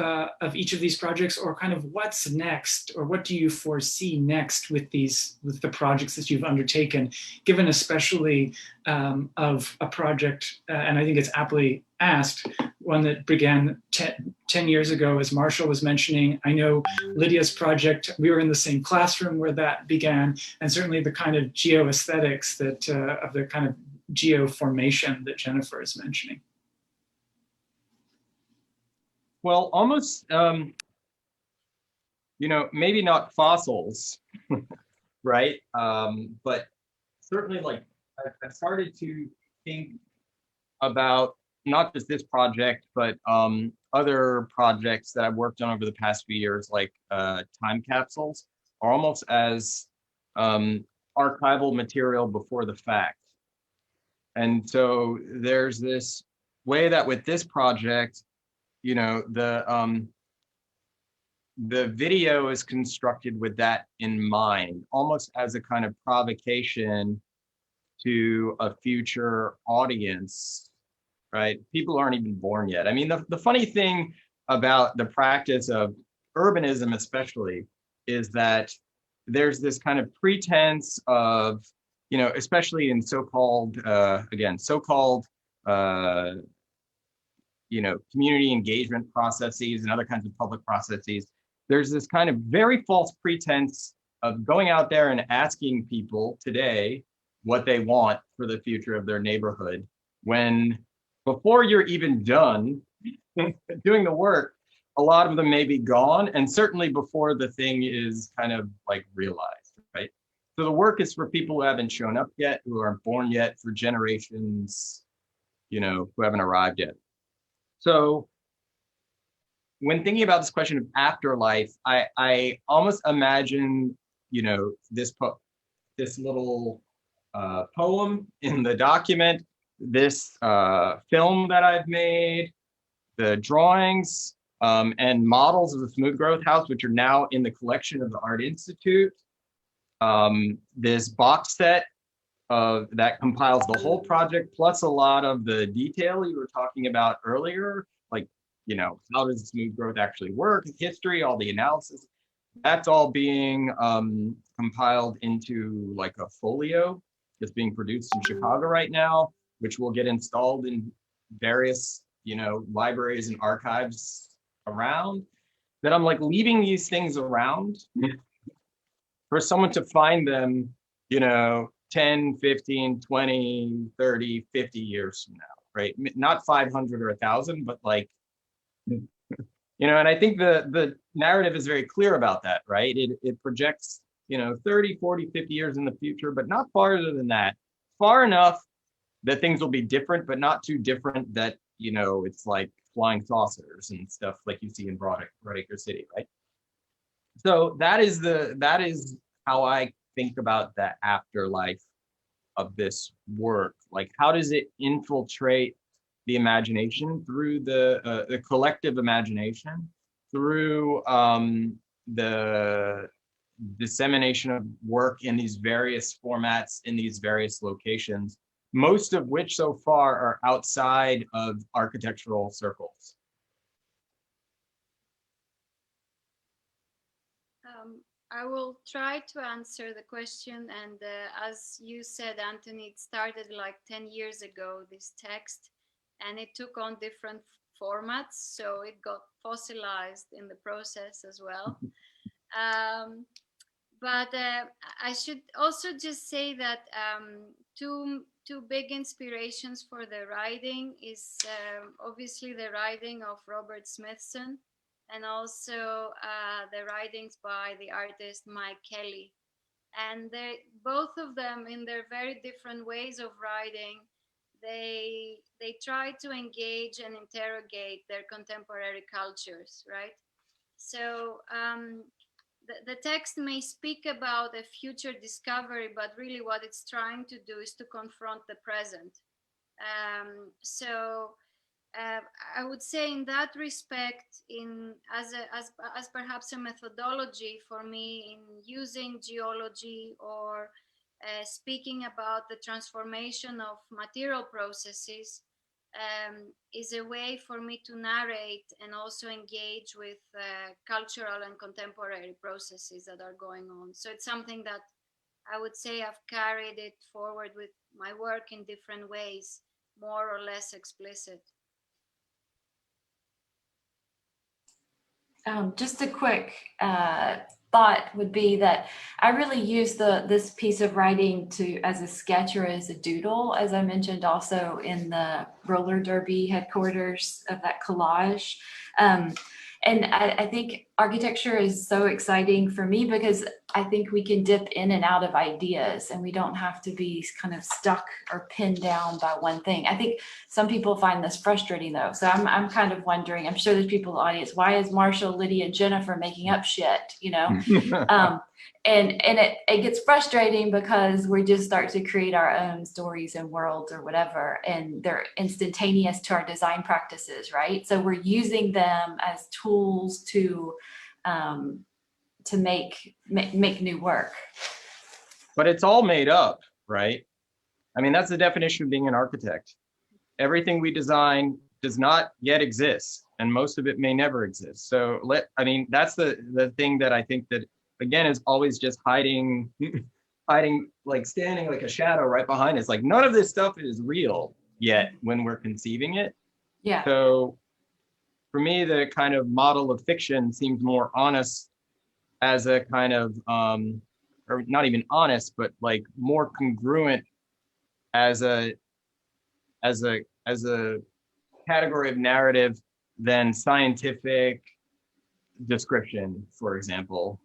Speaker 3: each of these projects, or kind of what's next, or what do you foresee next with the projects that you've undertaken, given especially of a project, and I think it's aptly asked, one that began 10 years ago, as Marshall was mentioning. I know Lydia's project, we were in the same classroom where that began, and certainly the kind of geoaesthetics that of the kind of geoformation that Jennifer is mentioning.
Speaker 4: Well, almost, you know, maybe not fossils, right? But certainly, like, I've started to think about not just this project, but other projects that I've worked on over the past few years, like time capsules, are almost as archival material before the fact. And so there's this way that with this project, you know, the video is constructed with that in mind, almost as a kind of provocation to a future audience, right? People aren't even born yet. I mean, the funny thing about the practice of urbanism especially is that there's this kind of pretense of, you know, especially in so-called, you know, community engagement processes and other kinds of public processes, there's this kind of very false pretense of going out there and asking people today what they want for the future of their neighborhood, when before you're even done doing the work, a lot of them may be gone, and certainly before the thing is kind of like realized, right? So the work is for people who haven't shown up yet, who aren't born yet, for generations, you know, who haven't arrived yet. So when thinking about this question of afterlife, I almost imagine, you know, this little poem in the document, this film that I've made, the drawings and models of the smooth growth house, which are now in the collection of the Art Institute. This box set that compiles the whole project, plus a lot of the detail you were talking about earlier, like, you know, how does smooth growth actually work, history, all the analysis. That's all being compiled into like a folio that's being produced in Chicago right now, which will get installed in various, you know, libraries and archives around. That I'm like leaving these things around for someone to find them, you know, 10, 15, 20, 30, 50 years from now, right? Not 500 or 1,000, but like, you know, and I think the narrative is very clear about that, right? It projects, you know, 30, 40, 50 years in the future, but not farther than that. Far enough that things will be different, but not too different that, you know, it's like flying saucers and stuff like you see in Broadacre City, right? So that is how I think about the afterlife of this work. Like, how does it infiltrate the imagination through the collective imagination, through the dissemination of work in these various formats, in these various locations, most of which so far are outside of architectural circles.
Speaker 6: I will try to answer the question. And as you said, Anthony, it started like 10 years ago, this text, and it took on different formats. So it got fossilized in the process as well. But I should also just say that two big inspirations for the writing is obviously the writing of Robert Smithson, and also the writings by the artist Mike Kelly. And both of them, in their very different ways of writing, they try to engage and interrogate their contemporary cultures, right? So the text may speak about a future discovery, but really what it's trying to do is to confront the present. I would say in that respect, as perhaps a methodology for me in using geology or speaking about the transformation of material processes, is a way for me to narrate and also engage with cultural and contemporary processes that are going on. So it's something that I would say I've carried it forward with my work in different ways, more or less explicit.
Speaker 5: Just a quick thought would be that I really use this piece of writing as a sketch or as a doodle, as I mentioned also in the roller derby headquarters of that collage. And I think architecture is so exciting for me because I think we can dip in and out of ideas, and we don't have to be kind of stuck or pinned down by one thing. I think some people find this frustrating though. So I'm kind of wondering, I'm sure there's people in the audience, why is Marshall, Lydia, and Jennifer making up shit, you know? And it gets frustrating because we just start to create our own stories and worlds or whatever, and they're instantaneous to our design practices, right? So we're using them as tools to make new work.
Speaker 4: But it's all made up, right? I mean, that's the definition of being an architect. Everything we design does not yet exist, and most of it may never exist. So that's the thing that I think that, again, is always just hiding, like standing like a shadow right behind us. Like, none of this stuff is real yet when we're conceiving it.
Speaker 5: Yeah.
Speaker 4: So for me, the kind of model of fiction seems more honest as a kind of, or not even honest, but like more congruent as a category of narrative than scientific description, for example.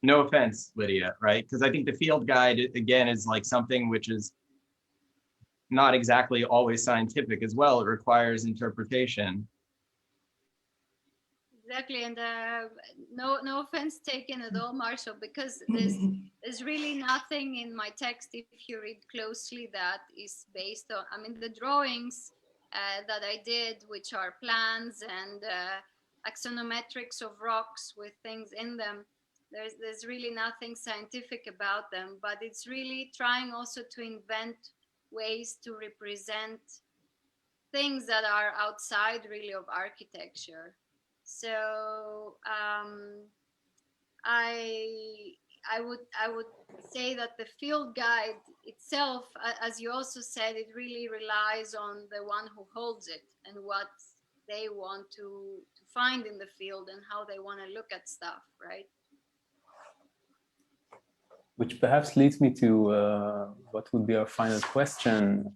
Speaker 4: No offense, Lydia, right? Because I think the field guide, again, is like something which is not exactly always scientific as well. It requires interpretation.
Speaker 6: Exactly, and no offense taken at all, Marshall, because there's really nothing in my text, if you read closely, that is based on, I mean, the drawings that I did, which are plans and axonometrics of rocks with things in them, there's really nothing scientific about them, but it's really trying also to invent ways to represent things that are outside really of architecture. So I would say that the field guide itself, as you also said, it really relies on the one who holds it and what they want to find in the field and how they want to look at stuff, right?
Speaker 1: Which perhaps leads me to what would be our final question.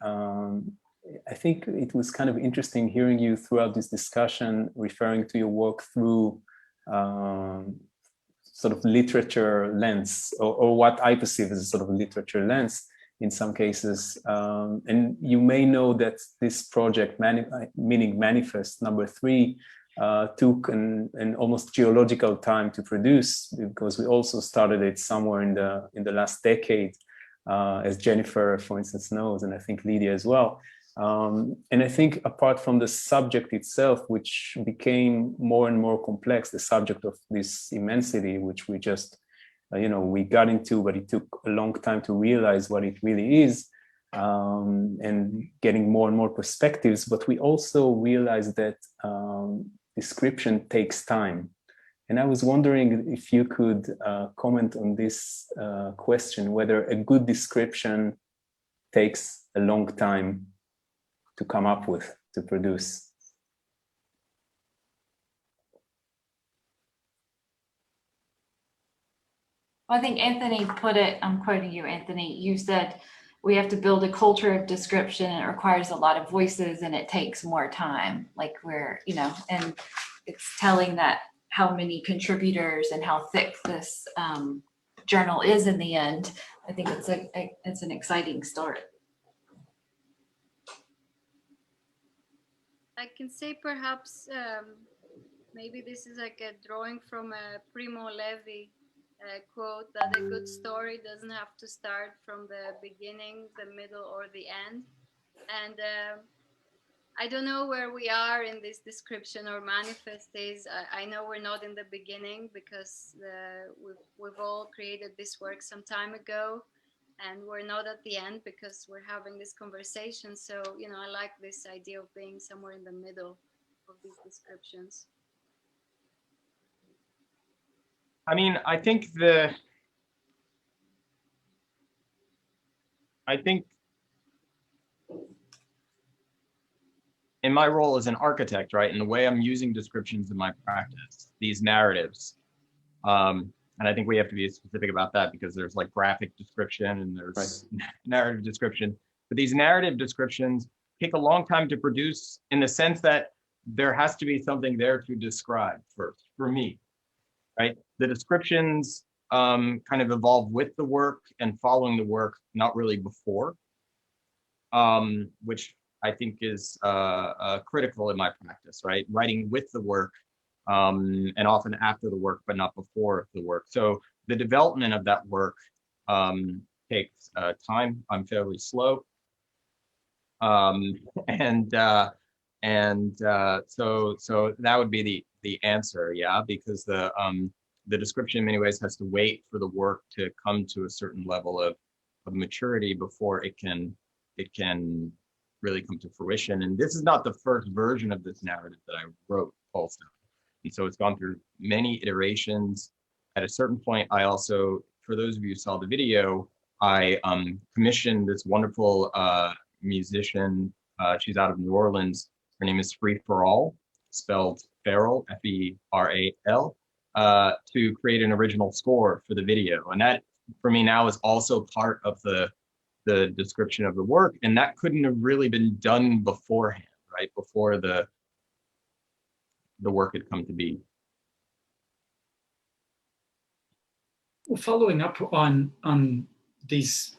Speaker 1: I think it was kind of interesting hearing you throughout this discussion, referring to your work through sort of literature lens, or what I perceive as a sort of literature lens in some cases. And you may know that this project, meaning Manifest number 3, took an almost geological time to produce, because we also started it somewhere in the last decade, as Jennifer, for instance, knows, and I think Lydia as well. And I think apart from the subject itself, which became more and more complex, the subject of this immensity, which we just, we got into, but it took a long time to realize what it really is, and getting more and more perspectives. But we also realized that description takes time. And I was wondering if you could comment on this question, whether a good description takes a long time to come up with, to produce.
Speaker 5: Well, I think Anthony put it, I'm quoting you, Anthony, you said we have to build a culture of description, and it requires a lot of voices and it takes more time. Like and it's telling that how many contributors and how thick this journal is in the end. I think it's an exciting start.
Speaker 6: I can say perhaps maybe this is like a drawing from a Primo Levi quote, that a good story doesn't have to start from the beginning, the middle, or the end. And I don't know where we are in this description or manifest is. I know we're not in the beginning, because we've all created this work some time ago. And we're not at the end because we're having this conversation. So, I like this idea of being somewhere in the middle of these descriptions.
Speaker 4: I mean, I think in my role as an architect, right, and the way I'm using descriptions in my practice, these narratives, and I think we have to be specific about that, because there's like graphic description and there's narrative description. But these narrative descriptions take a long time to produce, in the sense that there has to be something there to describe first, for me, right? The descriptions kind of evolve with the work and following the work, not really before, which I think is critical in my practice, right? Writing with the work and often after the work, but not before the work. So the development of that work takes time. I'm fairly slow. So that would be the answer, yeah, because the description in many ways has to wait for the work to come to a certain level of maturity before it can really come to fruition. And this is not the first version of this narrative that I wrote also. And so it's gone through many iterations. At a certain point, I also, for those of you who saw the video, I commissioned this wonderful musician. She's out of New Orleans. Her name is Free For All, spelled Feral, F-E-R-A-L, to create an original score for the video. And that, for me now, is also part of the description of the work. And that couldn't have really been done beforehand, right? Before the work had come to be.
Speaker 3: Well, following up on these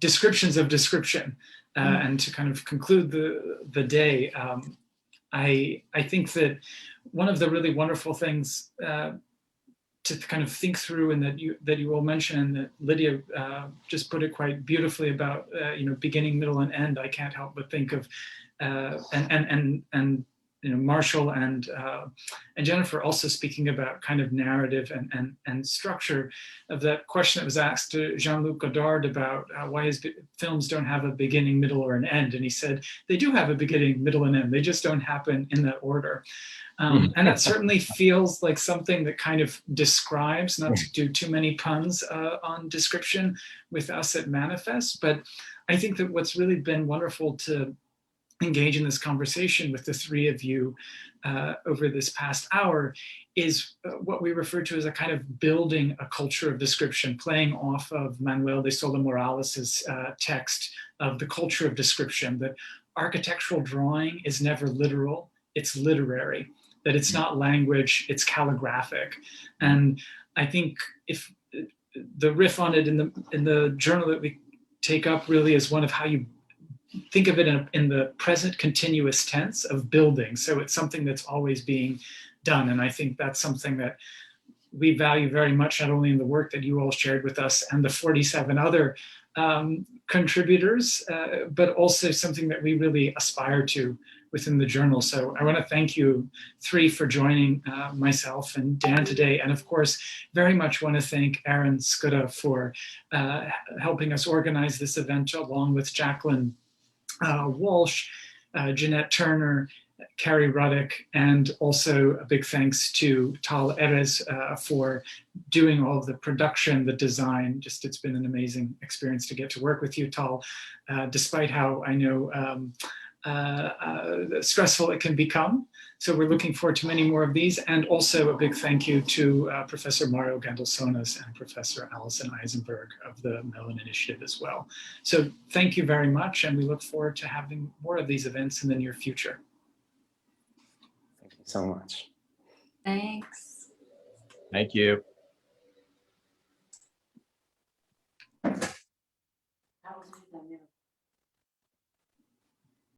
Speaker 3: descriptions of description, and to kind of conclude the day, I think that one of the really wonderful things to kind of think through, and that you all mentioned, and that Lydia just put it quite beautifully about beginning, middle, and end. I can't help but think of and Marshall and Jennifer also speaking about kind of narrative and structure of that question that was asked to Jean-Luc Godard about why his films don't have a beginning, middle, or an end. And he said, they do have a beginning, middle, and end. They just don't happen in that order. And that certainly feels like something that kind of describes, not to do too many puns on description with us at Manifest, but I think that what's really been wonderful to engage in this conversation with the three of you over this past hour is what we refer to as a kind of building a culture of description, playing off of Manuel de Sola Morales's text of the culture of description, that architectural drawing is never literal, it's literary, that it's not language, it's calligraphic. And I think if the riff on it in the journal that we take up really is one of how you think of it in the present continuous tense of building. So it's something that's always being done. And I think that's something that we value very much, not only in the work that you all shared with us and the 47 other contributors, but also something that we really aspire to within the journal. So I want to thank you three for joining myself and Dan today. And of course, very much want to thank Aaron Skuda for helping us organize this event, along with Jacqueline Walsh, Jeanette Turner, Carrie Ruddick, and also a big thanks to Tal Erez for doing all of the production, the design. Just, it's been an amazing experience to get to work with you, Tal, despite how I know stressful it can become. So we're looking forward to many more of these. And also a big thank you to Professor Mario Gandelsonas and Professor Alison Eisenberg of the Mellon Initiative as well. So thank you very much. And we look forward to having more of these events in the near future.
Speaker 1: Thank you so much.
Speaker 5: Thanks.
Speaker 4: Thank you.